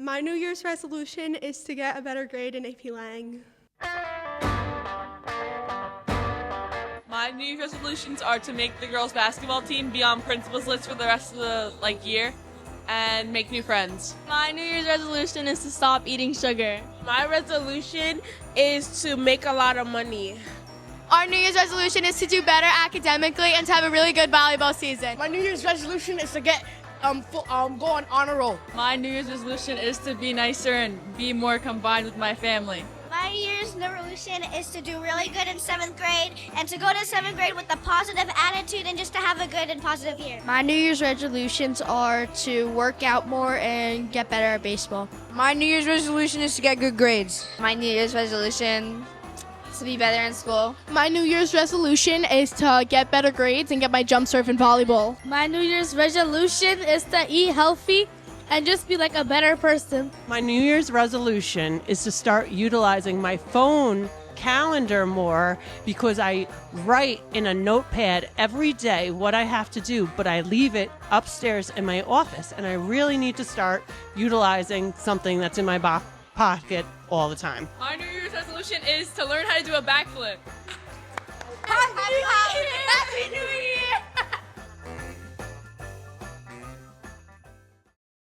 My New Year's resolution is to get a better grade in AP Lang. My New Year's resolutions are to make the girls' basketball team be on principal's list for the rest of the year and make new friends. My New Year's resolution is to stop eating sugar. My resolution is to make a lot of money. Our New Year's resolution is to do better academically and to have a really good volleyball season. My New Year's resolution is to get go on honor roll. My New Year's resolution is to be nicer and be more combined with my family. My year's resolution is to do really good in 7th grade and to go to 7th grade with a positive attitude and just to have a good and positive year. My New Year's resolutions are to work out more and get better at baseball. My New Year's resolution is to get good grades. My New Year's resolution is to be better in school. My New Year's resolution is to get better grades and get my jump serve in volleyball. My New Year's resolution is to eat healthy and just be like a better person. My New Year's resolution is to start utilizing my phone calendar more because I write in a notepad every day what I have to do, but I leave it upstairs in my office, and I really need to start utilizing something that's in my pocket all the time. My New Year's resolution is to learn how to do a backflip. Happy New Year!